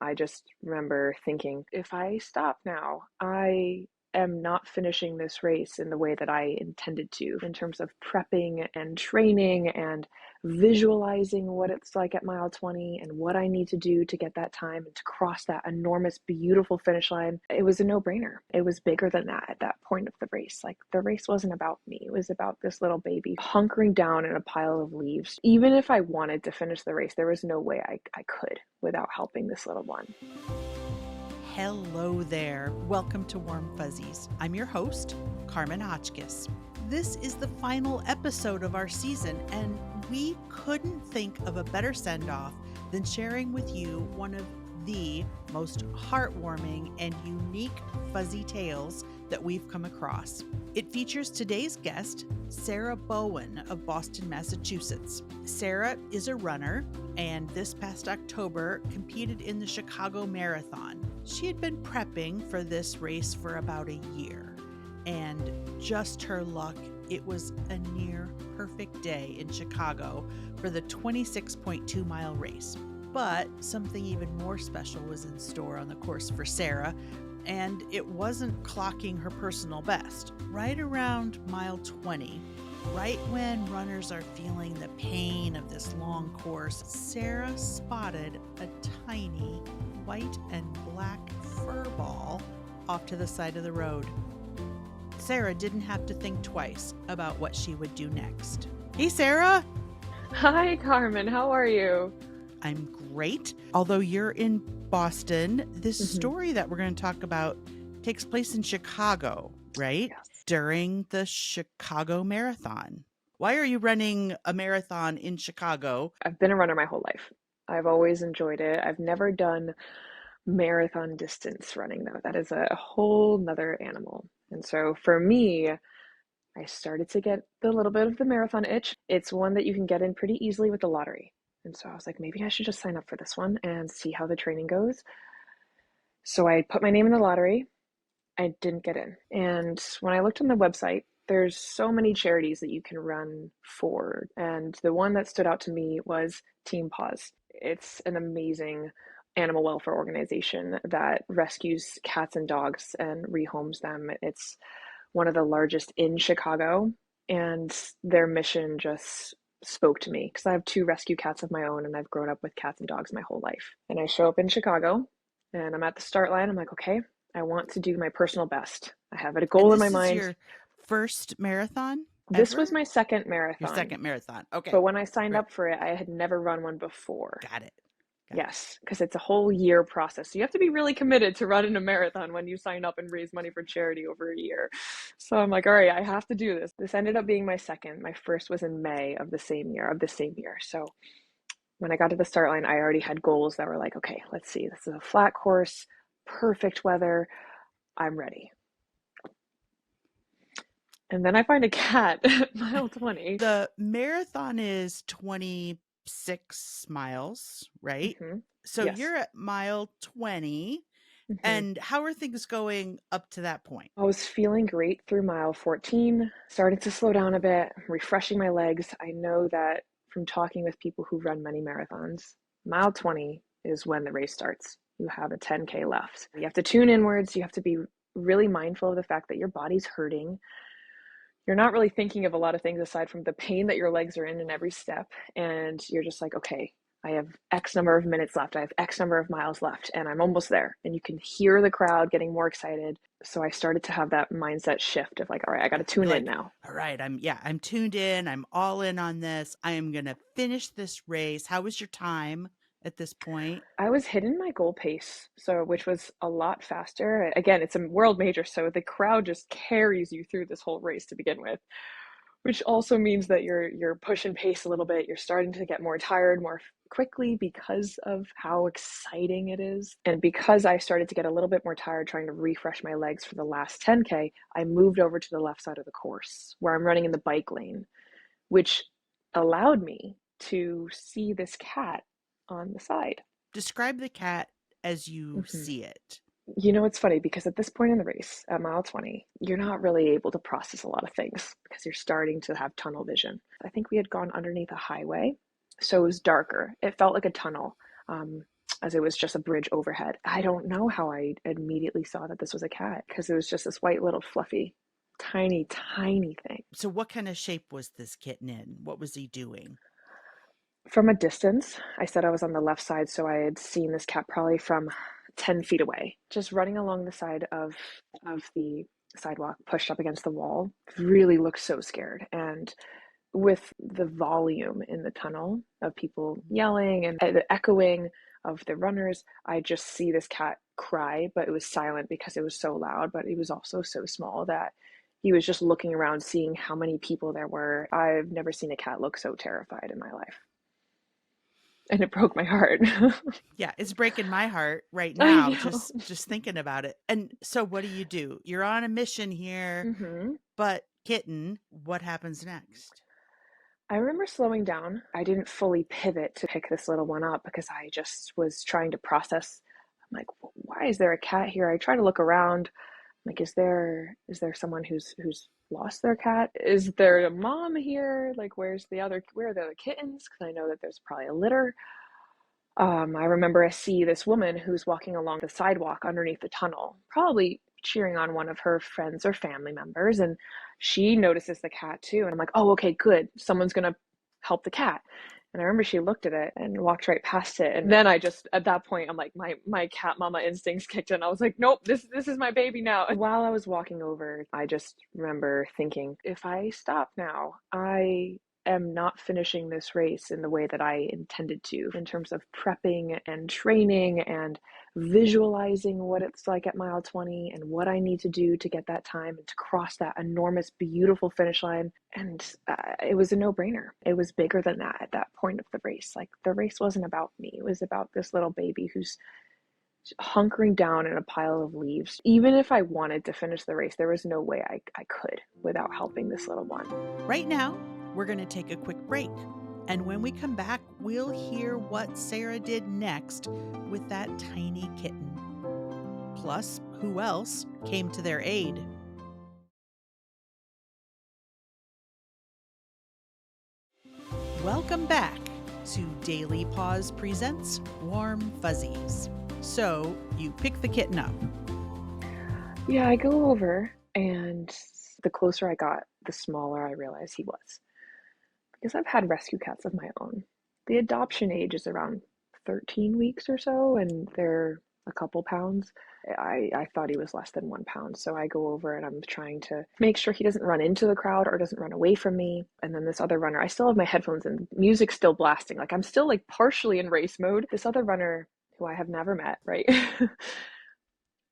I just remember thinking, if I stop now, I am not finishing this race in the way that I intended to, in terms of prepping and training and visualizing what it's like at mile 20 and what I need to do to get that time and to cross that enormous, beautiful finish line. It was a no-brainer. It was bigger than that at that point of the race. Like, the race wasn't about me. It was about this little baby hunkering down in a pile of leaves. Even if I wanted to finish the race, there was no way I could without helping this little one. Hello there. Welcome to Warm Fuzzies. I'm your host, Karman Hotchkiss. This is the final episode of our season, and we couldn't think of a better send-off than sharing with you one of the most heartwarming and unique fuzzy tales that we've come across. It features today's guest, Sarah Bohan of Boston, Massachusetts. Sarah is a runner, and this past October competed in the Chicago Marathon. She had been prepping for this race for about a year, and just her luck, it was a near perfect day in Chicago for the 26.2 mile race. But something even more special was in store on the course for Sarah, and it wasn't clocking her personal best. Right around mile 20, right when runners are feeling the pain of this long course, Sarah spotted a tiny white and black fur ball off to the side of the road. Sarah didn't have to think twice about what she would do next. Hey, Sarah! Hi, Karman. How are you? I'm great. Although you're in Boston, this story that we're going to talk about takes place in Chicago, right? Yes. During the Chicago Marathon. Why are you running a marathon in Chicago? I've been a runner my whole life. I've always enjoyed it. I've never done marathon distance running, though. That is a whole nother animal. And so for me, I started to get a little bit of the marathon itch. It's one that you can get in pretty easily with the lottery. And so I was like, maybe I should just sign up for this one and see how the training goes. So I put my name in the lottery. I didn't get in. And when I looked on the website, there's so many charities that you can run for. And the one that stood out to me was Daily Paws. It's an amazing animal welfare organization that rescues cats and dogs and rehomes them. It's one of the largest in Chicago, and their mission just spoke to me because I have 2 rescue cats of my own, and I've grown up with cats and dogs my whole life. And I show up in Chicago, and I'm at the start line. I'm like, okay, I want to do my personal best. I have a goal in my mind. This is your first marathon This ever? was my second marathon. Your second marathon. Okay. But when I signed up for it, I had never run one before. Got it. Yes, because it's a whole year process. So you have to be really committed to running a marathon when you sign up and raise money for charity over a year. So I'm like, all right, I have to do this. This ended up being my second. My first was in May of the same year. So when I got to the start line, I already had goals that were like, okay, let's see. This is a flat course, perfect weather. I'm ready. And then I find a cat at mile 20. The marathon is 26 miles, right? Mm-hmm. So Yes. You're at mile 20. Mm-hmm. And how are things going up to that point? I was feeling great through mile 14, started to slow down a bit, refreshing my legs. I know that from talking with people who run many marathons, mile 20 is when the race starts. You have a 10K left. You have to tune inwards. You have to be really mindful of the fact that your body's hurting. You're not really thinking of a lot of things aside from the pain that your legs are in every step. And you're just like, okay, I have X number of minutes left. I have X number of miles left, and I'm almost there. And you can hear the crowd getting more excited. So I started to have that mindset shift of like, all right, I got to tune in now. All right, I'm tuned in. I'm all in on this. I am going to finish this race. How was your time at this point? I was hitting my goal pace, which was a lot faster. Again, it's a world major, so the crowd just carries you through this whole race to begin with, which also means that you're pushing pace a little bit. You're starting to get more tired more quickly because of how exciting it is. And because I started to get a little bit more tired trying to refresh my legs for the last 10K, I moved over to the left side of the course where I'm running in the bike lane, which allowed me to see this cat on the side. Describe the cat as you see it. You know, it's funny because at this point in the race, at mile 20, you're not really able to process a lot of things because you're starting to have tunnel vision. I think we had gone underneath a highway, so it was darker. It felt like a tunnel. as it was just a bridge overhead. I don't know how I immediately saw that this was a cat because it was just this white little fluffy, tiny, tiny thing. So what kind of shape was this kitten in? What was he doing? From a distance, I said I was on the left side, so I had seen this cat probably from 10 feet away, just running along the side of the sidewalk, pushed up against the wall. Really looked so scared. And with the volume in the tunnel of people yelling and the echoing of the runners, I just see this cat cry, but it was silent because it was so loud, but it was also so small that he was just looking around, seeing how many people there were. I've never seen a cat look so terrified in my life. And it broke my heart. Yeah, it's breaking my heart right I now know. just thinking about it. And so what do? You're on a mission here, Hmm. but kitten, what happens next? I remember slowing down. I didn't fully pivot to pick this little one up because I just was trying to process. I'm like, why is there a cat here? I try to look around. Like, is there someone who's lost their cat? Is there a mom here? Like, where are the other kittens? Because I know that there's probably a litter. I remember I see this woman who's walking along the sidewalk underneath the tunnel, probably cheering on one of her friends or family members, and she notices the cat too. And I'm like, oh, okay, good. Someone's gonna help the cat. And I remember she looked at it and walked right past it. And then I just, at that point, I'm like, my cat mama instincts kicked in. I was like, nope, this is my baby now. And while I was walking over, I just remember thinking, if I stop now, I am not finishing this race in the way that I intended to, in terms of prepping and training and visualizing what it's like at mile 20 and what I need to do to get that time and to cross that enormous, beautiful finish line. And it was a no brainer. It was bigger than that at that point of the race. Like, the race wasn't about me, it was about this little baby who's hunkering down in a pile of leaves. Even if I wanted to finish the race, there was no way I could without helping this little one. Right now, we're going to take a quick break. And when we come back, we'll hear what Sarah did next with that tiny kitten. Plus, who else came to their aid? Welcome back to Daily Paws Presents Warm Fuzzies. So, you pick the kitten up. Yeah, I go over, and the closer I got, the smaller I realized he was. Because I've had rescue cats of my own. The adoption age is around 13 weeks or so, and they're a couple pounds. I thought he was less than 1 pound. So I go over and I'm trying to make sure he doesn't run into the crowd or doesn't run away from me. And then this other runner, I still have my headphones and music's still blasting. Like, I'm still like partially in race mode. This other runner, who I have never met, right?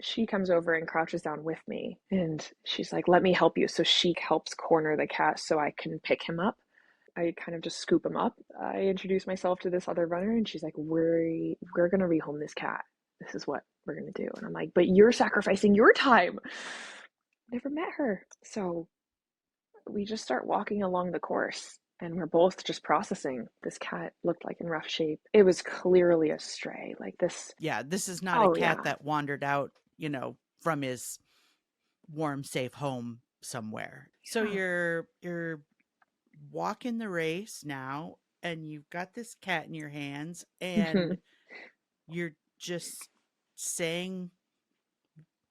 She comes over and crouches down with me, and she's like, let me help you. So she helps corner the cat so I can pick him up. I kind of just scoop him up. I introduce myself to this other runner, and she's like, we're gonna rehome this cat. This is what we're gonna do. And I'm like, but you're sacrificing your time. Never met her. So we just start walking along the course, and we're both just processing. This cat looked like in rough shape. It was clearly a stray. Like this. Yeah, this is not a Oh cat yeah. that wandered out, from his warm, safe home somewhere. So Yeah. you're walking the race now, and you've got this cat in your hands, and you're just saying,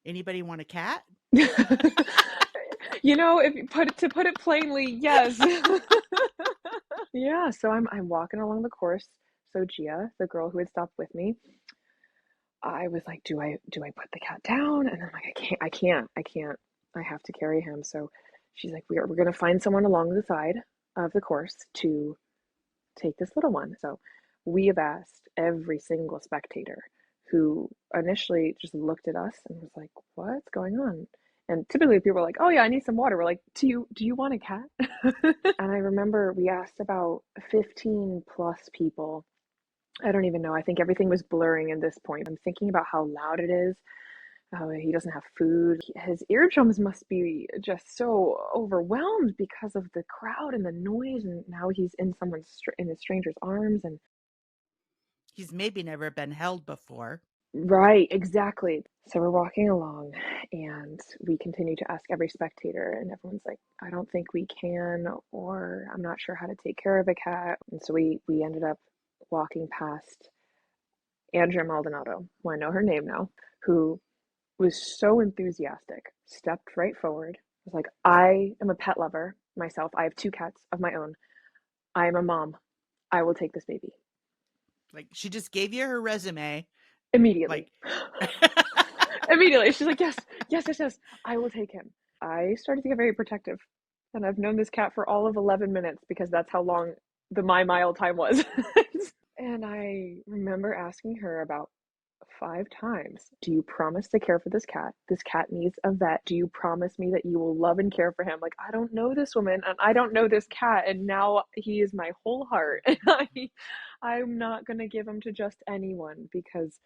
anybody want a cat? If you put it plainly, yes. Yeah, so I'm walking along the course. So Gia, the girl who had stopped with me, I was like, do I put the cat down? And I'm like, I can't. I have to carry him. So she's like, we're gonna find someone along the side of the course to take this little one. So we have asked every single spectator who initially just looked at us and was like, what's going on? And typically people are like, oh yeah, I need some water. We're like, do you want a cat? And I remember we asked about 15 plus people. I don't even know. I think everything was blurring at this point. I'm thinking about how loud it is. He doesn't have food. His eardrums must be just so overwhelmed because of the crowd and the noise. And now he's in a stranger's arms. And He's maybe never been held before. right, exactly. So we're walking along, and we continue to ask every spectator, and everyone's like, I don't think we can, or I'm not sure how to take care of a cat. And so we ended up walking past Andrea Maldonado, who I know her name now, who was so enthusiastic, stepped right forward, was like, I am a pet lover myself. I have two cats of my own. I am a mom. I will take this baby. Like she just gave you her resume. Immediately. Like, Immediately. She's like, yes, yes, yes, yes. I will take him. I started to get very protective. And I've known this cat for all of 11 minutes because that's how long the my mile time was. And I remember asking her about 5 times, do you promise to care for this cat? This cat needs a vet. Do you promise me that you will love and care for him? Like, I don't know this woman and I don't know this cat. And now he is my whole heart. And I'm not going to give him to just anyone because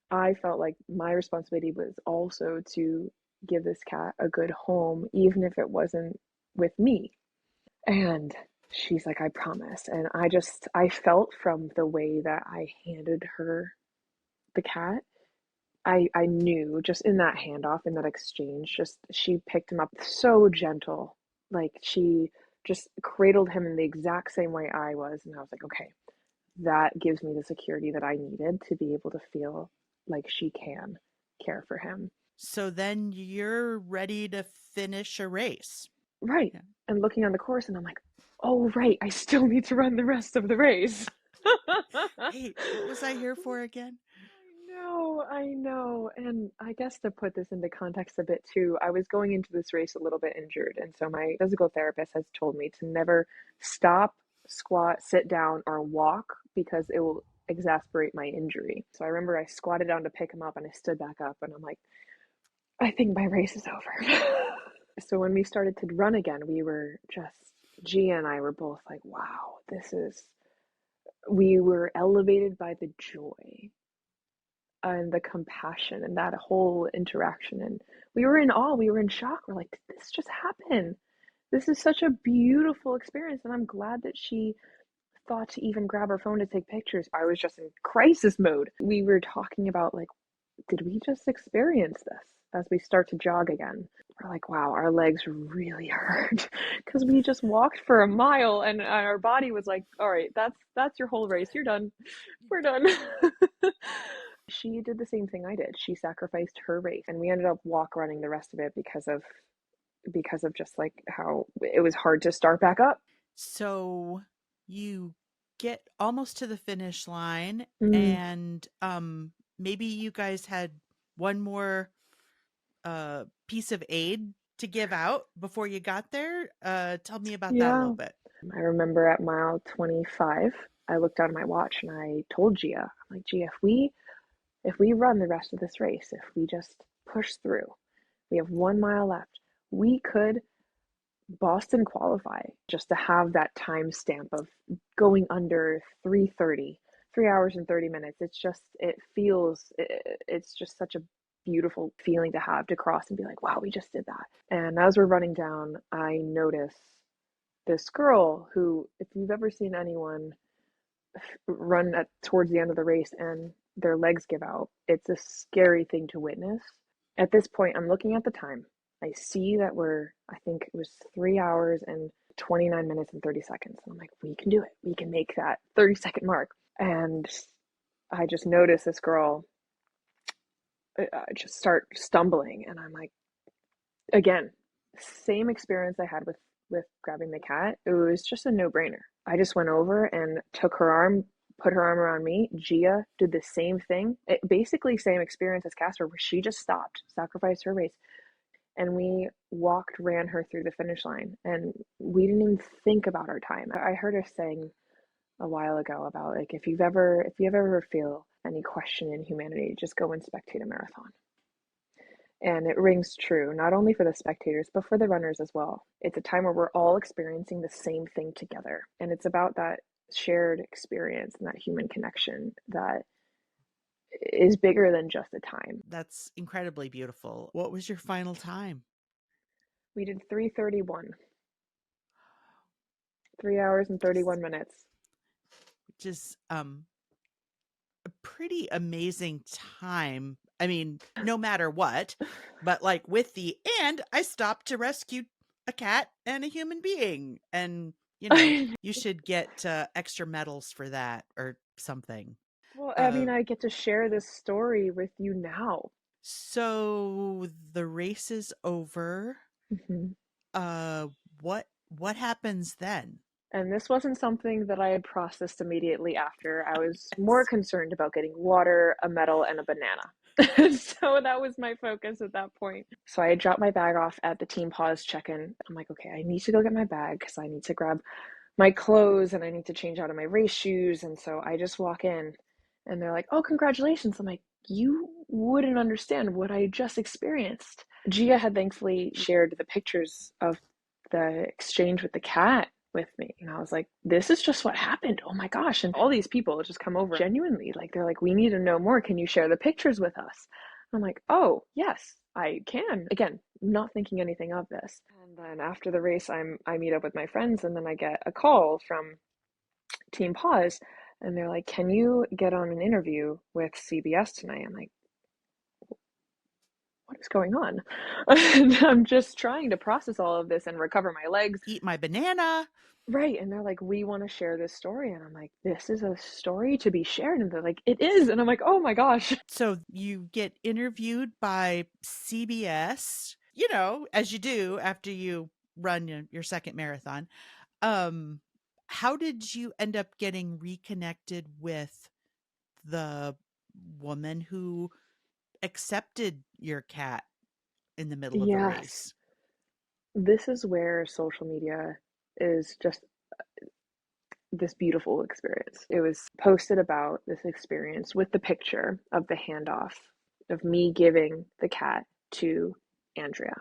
I felt like my responsibility was also to give this cat a good home, even if it wasn't with me. And she's like, I promise. And I felt from the way that I handed her the cat, I knew just in that handoff, in that exchange, just she picked him up so gentle. Like she just cradled him in the exact same way I was. And I was like, okay, that gives me the security that I needed to be able to feel like she can care for him. so then you're ready to finish a race. Right. Yeah. And looking on the course, and I'm like, oh, right, I still need to run the rest of the race. Hey, what was I here for again? I know. And I guess to put this into context a bit too, I was going into this race a little bit injured. And so my physical therapist has told me to never stop, squat, sit down, or walk because it will exasperate my injury. So I remember I squatted down to pick him up and I stood back up and I'm like, I think my race is over. So when we started to run again, we were just, Gia and I were both like, wow, we were elevated by the joy and the compassion and that whole interaction. And we were in awe, we were in shock. We're like, did this just happen? This is such a beautiful experience. And I'm glad that she thought to even grab her phone to take pictures. I was just in crisis mode. We were talking about, like, did we just experience this as we start to jog again? We're like, wow, our legs really hurt because we just walked for a mile and our body was like, all right, that's your whole race. You're done. We're done. She did the same thing I did. She sacrificed her race and we ended up walk running the rest of it because of just like how it was hard to start back up. So you get almost to the finish line Mm, and maybe you guys had one more piece of aid to give out before you got there. Tell me about that a little yeah. bit. I remember at mile 25, I looked down at my watch and I told Gia, I'm like, Gia, if we run the rest of this race, if we just push through, we have 1 mile left. We could Boston qualify just to have that time stamp of going under 3:30, 3 hours and 30 minutes. It's just such a beautiful feeling to have to cross and be like, wow, we just did that. And as we're running down, I notice this girl who, if you've ever seen anyone run towards the end of the race and their legs give out, it's a scary thing to witness. At this point, I'm looking at the time. I see that I think it was 3 hours and 29 minutes and 30 seconds. And I'm like, we can do it. We can make that 30-second mark. And I just noticed this girl just start stumbling. And I'm like, again, same experience I had with grabbing the cat. It was just a no-brainer. I just went over and took her arm, put her arm around me. Gia did the same thing. Basically same experience as Casper, where she just stopped, sacrificed her race, and we ran her through the finish line. And we didn't even think about our time. I heard her saying a while ago about, like, if you ever feel any question in humanity, just go and spectate a marathon. And it rings true, not only for the spectators, but for the runners as well. It's a time where we're all experiencing the same thing together. And it's about that shared experience and that human connection that is bigger than just a time. That's incredibly beautiful. What was your final time? We did 3:31, 3 hours and Just 31 minutes. just a pretty amazing time. I mean, no matter what, but like with the and I stopped to rescue a cat and a human being. And you know, you should get extra medals for that or something. Well, I Uh, mean, I get to share this story with you now. so the race is over. Mhm. Uh, what happens then? And this wasn't something that I had processed immediately after. I was more Yes. concerned about getting water, a medal, and a banana. So that was my focus at that point. So I dropped my bag off at the Team Paws check-in. I'm like, okay, I need to go get my bag because I need to grab my clothes and I need to change out of my race shoes. And so I just walk in and they're like, oh, congratulations. I'm like, you wouldn't understand what I just experienced. Gia had thankfully shared the pictures of the exchange with the cat with me. And I was like, this is just what happened. Oh my gosh. And all these people just come over genuinely. Like, they're like, we need to know more. Can you share the pictures with us? I'm like, oh, yes, I can. Again, not thinking anything of this. And then after the race, I meet up with my friends, and then I get a call from Team Paws, and they're like, "Can you get on an interview with CBS tonight?" I'm like, "What is going on?" And I'm just trying to process all of this and recover my legs. Eat my banana. Right. And they're like, "We want to share this story." And I'm like, "This is a story to be shared." And they're like, "It is." And I'm like, "Oh my gosh." So you get interviewed by CBS, you know, as you do after you run your second marathon. Um, how did you end up getting reconnected with the woman who accepted your cat in the middle of the Yes. race? This is where social media is just this beautiful experience. It was posted about this experience with the picture of the handoff of me giving the cat to Andrea.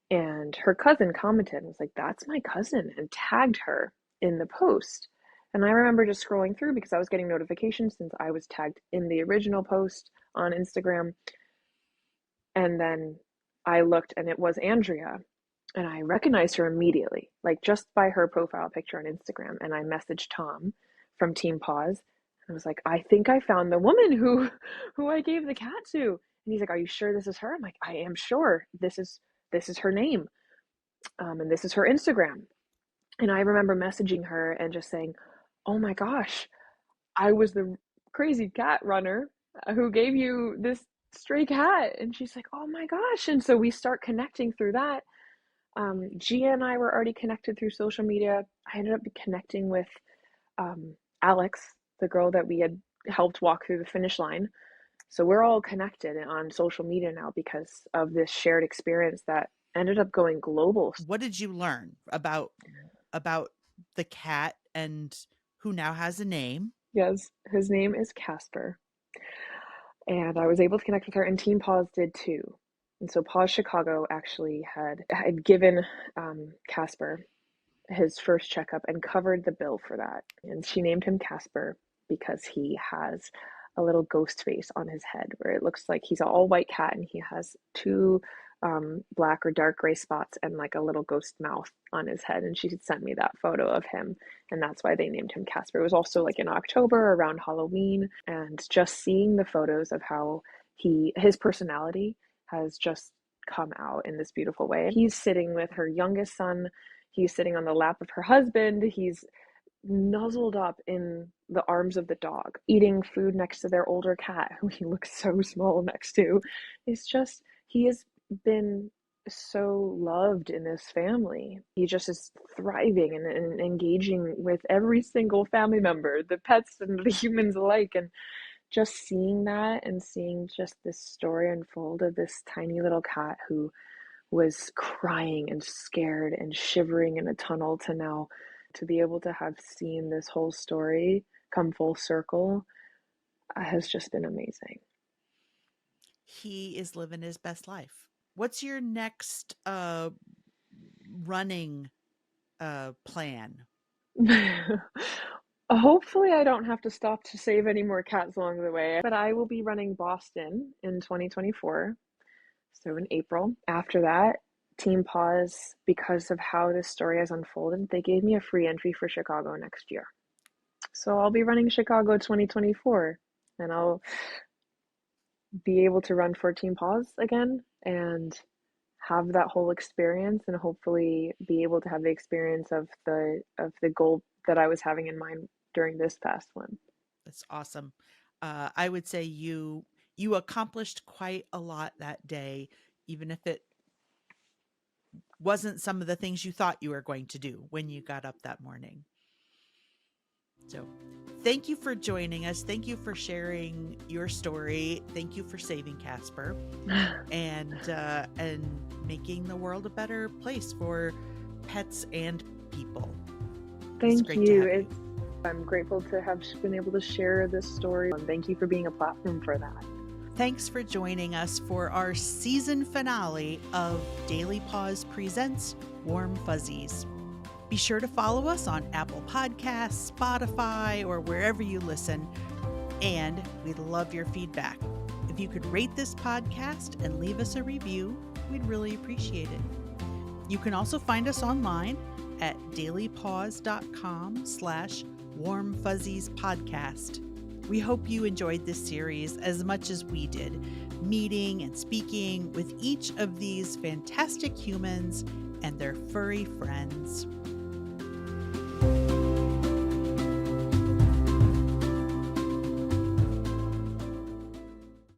And her cousin commented and was like, "That's my cousin," and tagged her in the post. And I remember just scrolling through because I was getting notifications since I was tagged in the original post on Instagram. And then I looked and it was Andrea. And I recognized her immediately, like just by her profile picture on Instagram. And I messaged Tom from Team Paws. And I was like, I think I found the woman who I gave the cat to. And he's like, "Are you sure this is her?" I'm like, "I am sure. This is her name. And this is her Instagram." And I remember messaging her and just saying, "Oh my gosh, I was the crazy cat runner who gave you this stray cat." And she's like, "Oh my gosh." And so we start connecting through that. Gia and I were already connected through social media. I ended up connecting with Alex, the girl that we had helped walk through the finish line. So we're all connected on social media now because of this shared experience that ended up going global. What did you learn about the cat and who now has a name? Yes, his name is Casper. And I was able to connect with her, and Team Paws did too. And so Paws Chicago actually had given Casper his first checkup and covered the bill for that. And she named him Casper because he has a little ghost face on his head where it looks like he's an all white cat and he has two black or dark gray spots and like a little ghost mouth on his head. And she sent me that photo of him, and that's why they named him Casper. It was also like in October around Halloween, and just seeing the photos of how his personality has just come out in this beautiful way. He's sitting with her youngest son. He's sitting on the lap of her husband. He's nuzzled up in the arms of the dog, eating food next to their older cat, who he looks so small next to. It's just, he has been so loved in this family. He just is thriving and engaging with every single family member, the pets and the humans alike. And just seeing that and seeing just this story unfold of this tiny little cat who was crying and scared and shivering in a tunnel to now to be able to have seen this whole story come full circle has just been amazing. He is living his best life. What's your next running plan? Hopefully, I don't have to stop to save any more cats along the way, but I will be running Boston in 2024, so in April. After that, Team Paws, because of how this story has unfolded, they gave me a free entry for Chicago next year. So I'll be running Chicago 2024, and I'll be able to run for Team Paws again and have that whole experience, and hopefully be able to have the experience of the goal that I was having in mind during this past one. That's awesome. I would say you accomplished quite a lot that day, even if it wasn't some of the things you thought you were going to do when you got up that morning. So, thank you for joining us. Thank you for sharing your story. Thank you for saving Casper and making the world a better place for pets and people. It's Thank great to have you. you. I'm grateful to have been able to share this story, and thank you for being a platform for that. Thanks for joining us for our season finale of Daily Paws Presents Warm Fuzzies. Be sure to follow us on Apple Podcasts, Spotify, or wherever you listen. And we'd love your feedback. If you could rate this podcast and leave us a review, we'd really appreciate it. You can also find us online at dailypaws.com/warmfuzziespodcast. We hope you enjoyed this series as much as we did, meeting and speaking with each of these fantastic humans and their furry friends.